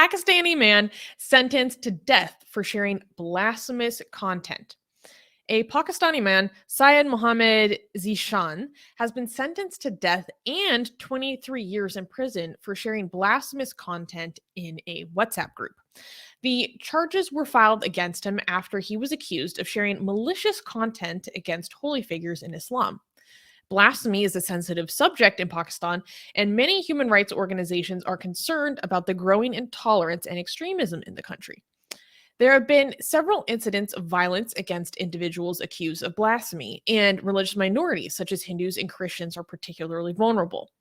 Pakistani man sentenced to death for sharing blasphemous content. A Pakistani man, Syed Mohammed Zishan, has been sentenced to death and 23 years in prison for sharing blasphemous content in a WhatsApp group. The charges were filed against him after he was accused of sharing malicious content against holy figures in Islam. Blasphemy is a sensitive subject in Pakistan, and many human rights organizations are concerned about the growing intolerance and extremism in the country. There have been several incidents of violence against individuals accused of blasphemy, and religious minorities such as Hindus and Christians are particularly vulnerable.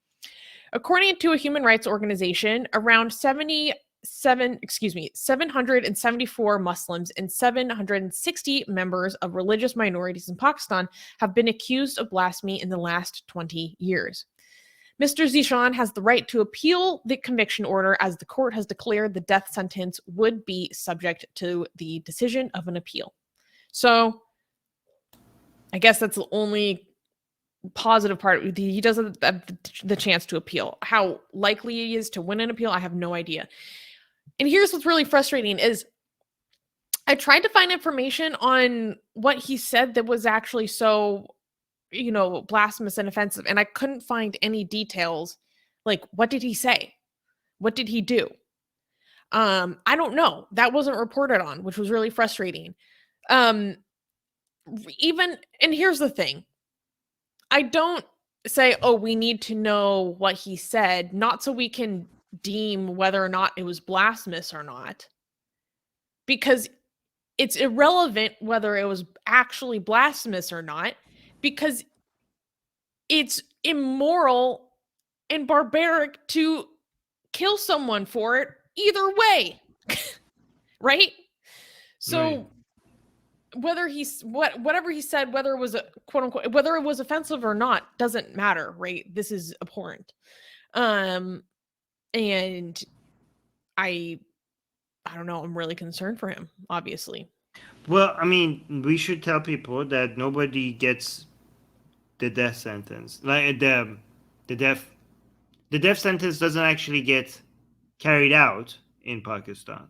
According to a human rights organization, around 774 Muslims and 760 members of religious minorities in Pakistan have been accused of blasphemy in the last 20 years. Mr. Zishan has the right to appeal the conviction order, as the court has declared the death sentence would be subject to the decision of an appeal. So I guess that's the only positive part. He doesn't have the chance to appeal. How likely he is to win an appeal, I have no idea. And here's what's really frustrating is I tried to find information on what he said that was actually so, blasphemous and offensive, and I couldn't find any details. Like, what did he say? What did he do? I don't know. That wasn't reported on, which was really frustrating. And here's the thing. I don't say, oh, we need to know what he said, not so we can deem whether or not it was blasphemous or not, because it's irrelevant whether it was actually blasphemous or not, because it's immoral and barbaric to kill someone for it either way. Right? So Right. whatever he said, whether it was a quote unquote, whether it was offensive or not, doesn't matter, right? This is abhorrent. And I don't know, I'm really concerned for him, obviously. Well, I mean, we should tell people that nobody gets the death sentence. Like the death sentence doesn't actually get carried out in Pakistan,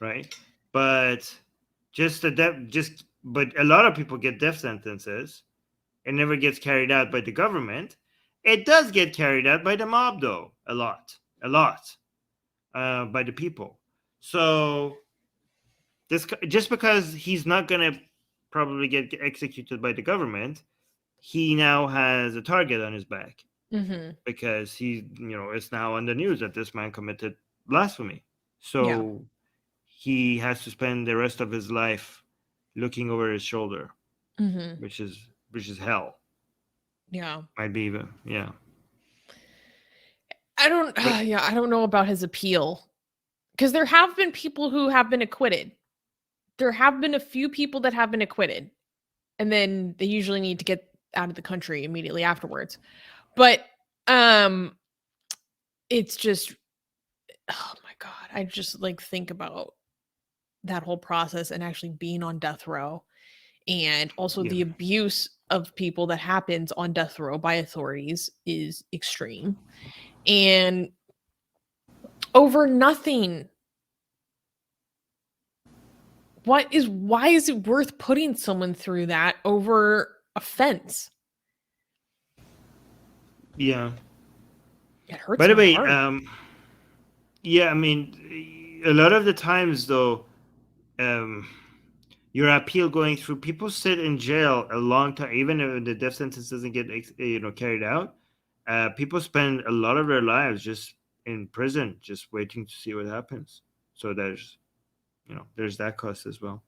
right? But but a lot of people get death sentences. It never gets carried out by the government. It does get carried out by the mob, though, a lot, by the people. So just because he's not gonna probably get executed by the government, he now has a target on his back, because it's now on the news that this man committed blasphemy. So he has to spend the rest of his life looking over his shoulder, which is hell. Yeah. Might be even, yeah. I don't know about his appeal, because there have been people who have been acquitted. There have been a few people that have been acquitted, and then they usually need to get out of the country immediately afterwards. But it's just, oh my God, I just think about that whole process and actually being on death row, and also the abuse of people that happens on death row by authorities is extreme, and over nothing. Why is it worth putting someone through that over offense? Yeah. It hurts. By the way, heart. I mean, a lot of the times though, your appeal going through, people sit in jail a long time, even if the death sentence doesn't get carried out. People spend a lot of their lives just in prison, just waiting to see what happens. So there's that cost as well.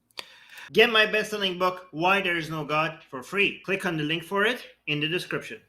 Get my best-selling book, Why There Is No God, for free. Click on the link for it in the description.